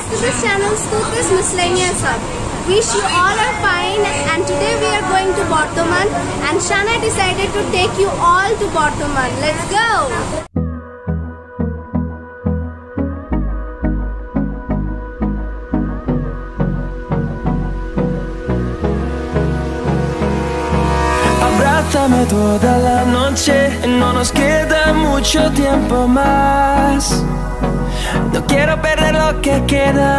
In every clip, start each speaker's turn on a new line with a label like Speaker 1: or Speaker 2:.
Speaker 1: to this channel Stutis Miscellaneous Hub. Wish you all are fine, and today we are going to Bardhaman and Shana decided to take you all to Bardhaman. Let's go!
Speaker 2: Abrázame toda la noche, no nos queda mucho tiempo más. No quiero perder lo que queda.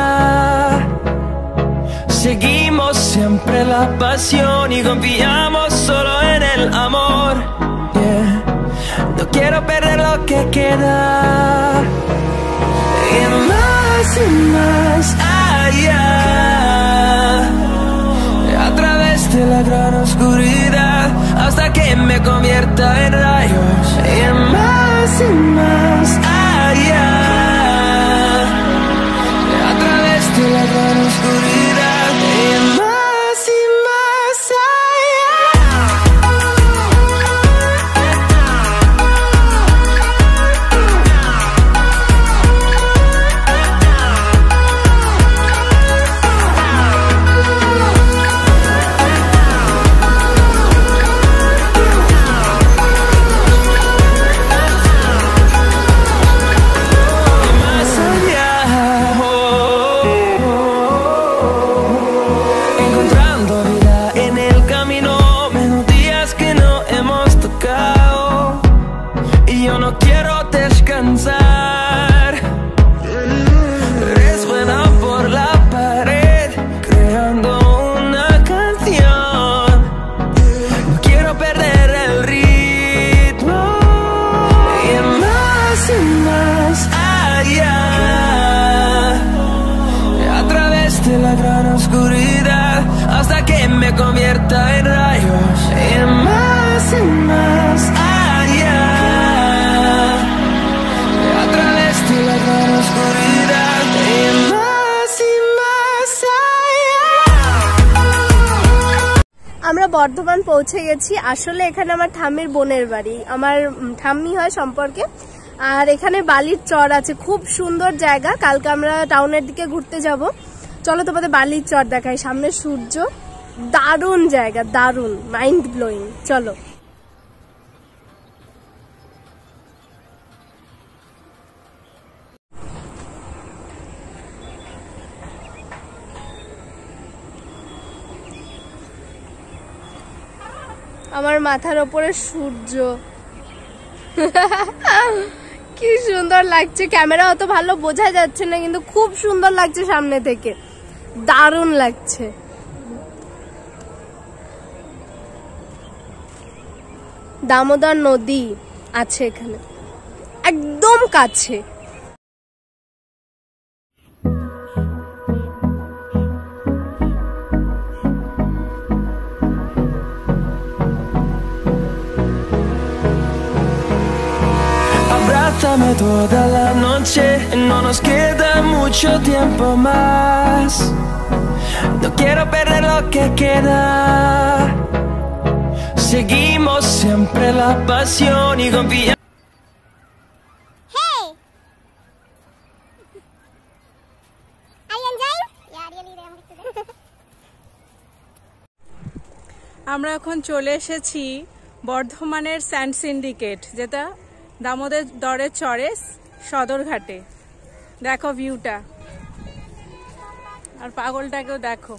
Speaker 2: Seguimos siempre la pasión y confiamos solo en el amor. Yeah. No quiero perder lo que queda. Y más allá, a través de la gran oscuridad, hasta que me convierta en rayos. Y más allá, a través de la gran oscuridad. Y más allá. Resuena por la pared, creando una canción. No quiero perder el ritmo. Y más allá, a través de la gran oscuridad, hasta que me convierta en rayos. Y más allá, a través de la gran oscuridad. Y más allá.
Speaker 1: আমরা বর্ধমান পৌঁছে গেছি। আসলে এখানে আমার ঠাম্মির বোনের বাড়ি, আমার ঠাম্মি হয় সম্পর্কে। আর এখানে বালির চর আছে, খুব সুন্দর জায়গা। কালকে আমরা টাউনের দিকে ঘুরতে যাব। চলো তোমাদের বালির চর দেখাই, সামনে সূর্য, দারুণ জায়গা, দারুণ, মাইন্ড ব্লোয়িং। চলো। আমার মাথার ওপরে সূর্য, কি সুন্দর লাগছে। ক্যামেরা অত ভালো বোঝা যাচ্ছে না, কিন্তু খুব সুন্দর লাগছে সামনে থেকে, দারুণ লাগছে। দামোদর নদী আছে এখানে, একদম কাছে।
Speaker 2: Abrázame toda la noche, no nos queda mucho tiempo más. No quiero perder lo que queda. Seguimos siempre la pasión y confiamos.
Speaker 3: Hey! Are you enjoying? Yeah, really.
Speaker 4: আমরা এখন চলে এসেছি বর্ধমানের স্যান্ড সিন্ডিকেট, যেটা দামোদরের চরে সদরঘাটে। দেখো ভিউটা, আর পাগলটাকেও দেখো।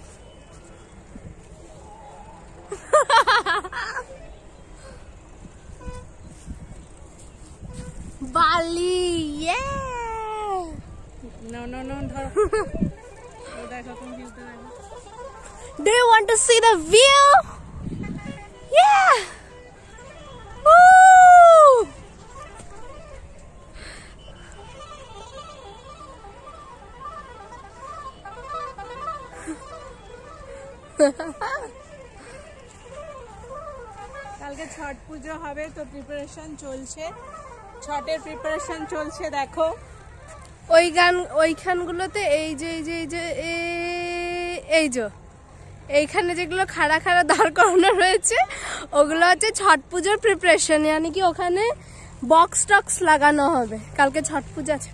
Speaker 1: বালি,
Speaker 4: no, ধরো। দেখো তুমি ভিউটা দেখো।
Speaker 1: Do you want to see the view? Yeah! Woo!
Speaker 4: কালকে ছট পুজো হবে, তো প্রিপারেশন চলছে, ছটের প্রিপারেশন চলছে। দেখো
Speaker 1: ওইখানগুলোতে এই যে এইখানে যেগুলো খাড়া খাড়া দাঁড় করানো রয়েছে, ওগুলো হচ্ছে ছট পুজোর প্রিপারেশন। यानी কি ওখানে বক্স টক্স লাগানো হবে, কালকে ছট পূজা আছে।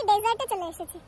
Speaker 3: ডেজার্টে চলে এসেছি।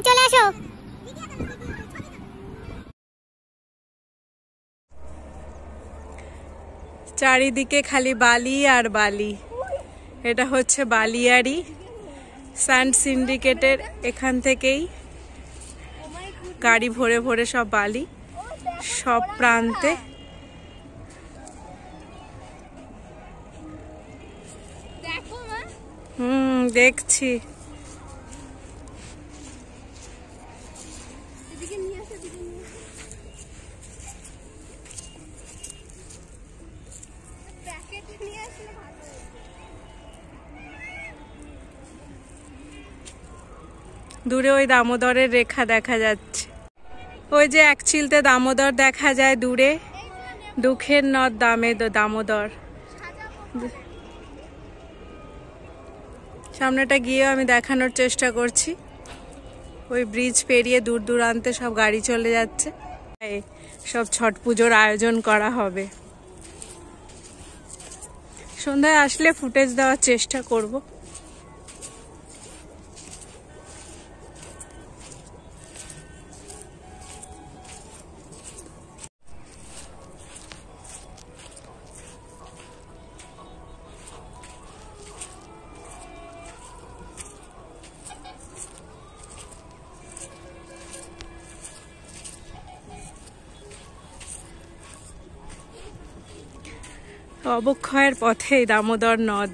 Speaker 3: চলে আসো।
Speaker 4: চারিদিকে খালি বালি আর বালি। এটা হচ্ছে বালিয়াড়ি স্যান্ড সিন্ডিকেটের। এখান থেকেই গাড়ি ভরে ভরে সব বালি সব প্রান্তে। দেখছি। দূরে ওই দামোদরের রেখা দেখা যাচ্ছে। ওই যে এক চিলতে দামোদর দেখা যায় দূরে। দুঃখের নদ দামোদর। সামনেটা গিয়েও আমি দেখানোর চেষ্টা করছি। ওই ব্রিজ পেরিয়ে দূর দূরান্তে সব গাড়ি চলে যাচ্ছে। সব ছট পুজোর আয়োজন করা হবে। সন্ধ্যায় আসলে ফুটেজ দেওয়ার চেষ্টা করব। অবক্ষয়ের পথে দামোদর নদ।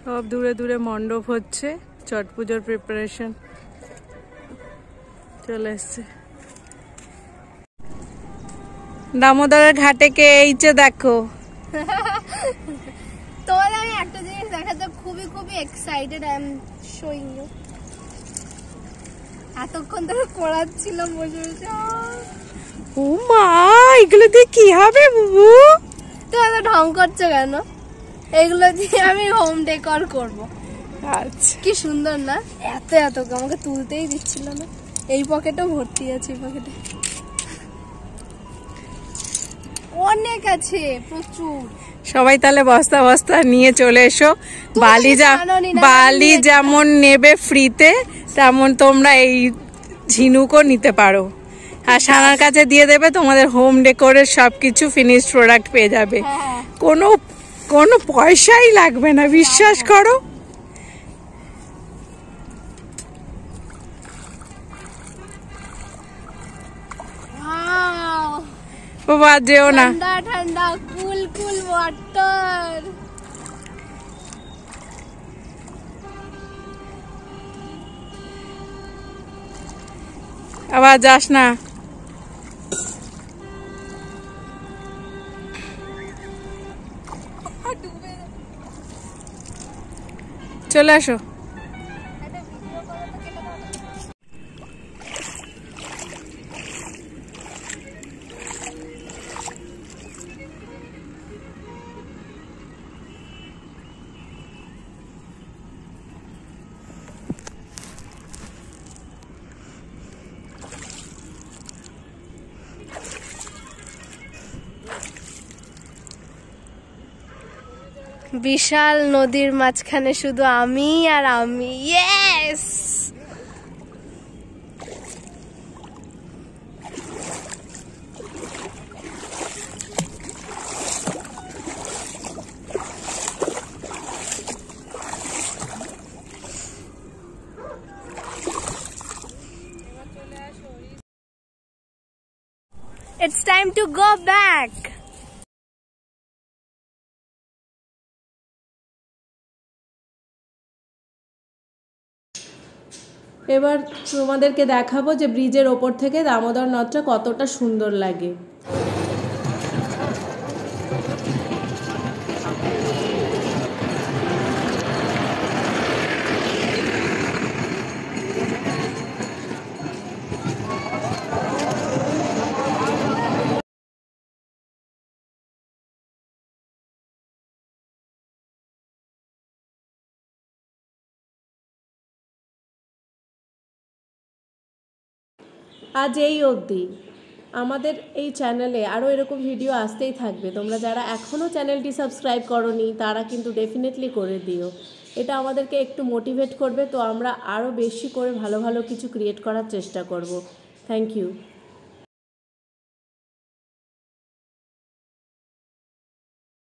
Speaker 4: সব দূরে দূরে মণ্ডপ হচ্ছে। ছট পুজোর প্রিপারেশন চলে এসছে। দামোদরের ঘাটে কে এইছে দেখো।
Speaker 1: তোমাদের আমি একটা জিনিস দেখাতে খুবই excited. I am showing you. এতক্ষণ ধরে পড়াচ্ছিলাম বসে বসে।
Speaker 4: ও মা, এগুলো দিয়ে কি হবে বুবু?
Speaker 1: তুমি এত ঢং করছো কেন? এগুলো দিয়ে আমি হোম ডেকর করবো।
Speaker 4: আচ্ছা,
Speaker 1: কি সুন্দর না? এত আমাকে তুলতেই দিচ্ছিল না। এই পকেটও ভর্তি আছে। এই পকেটে অনেক আছে, প্রচুর।
Speaker 4: সবাই তাহলে বস্তা বস্তা নিয়ে চলে এসো। বালি যেমন নেবে ফ্রিতে, তেমন তোমরা এই ঝিনুকও নিতে পারো। আর সানার কাছে দিয়ে দেবে, তোমাদের হোম ডেকোরের সবকিছু ফিনিশড প্রোডাক্ট পেয়ে যাবে। কোনো পয়সাই লাগবে না, বিশ্বাস করো। বাবা যেও না।
Speaker 1: ঠান্ডা কুল ওয়াটার।
Speaker 4: আবার যাস না। চলে আসো।
Speaker 1: বিশাল নদীর মাঝখানে শুধু আমি আর আমি। Yes! It's time to go back.
Speaker 5: এবার তোমাদেরকে দেখাবো যে ব্রিজের ওপর থেকে দামোদর নদটা কতটা সুন্দর লাগে। আজ এই অবধি। আমাদের এই চ্যানেলে আরও এরকম ভিডিও আসতেই থাকবে। তোমরা যারা এখনও চ্যানেলটি সাবস্ক্রাইব করোনি তারা কিন্তু ডেফিনেটলি করে দিও। এটা আমাদেরকে একটু মোটিভেট করবে, তো আমরা আরও বেশি করে ভালো ভালো কিছু ক্রিয়েট করার চেষ্টা করব। Thank you.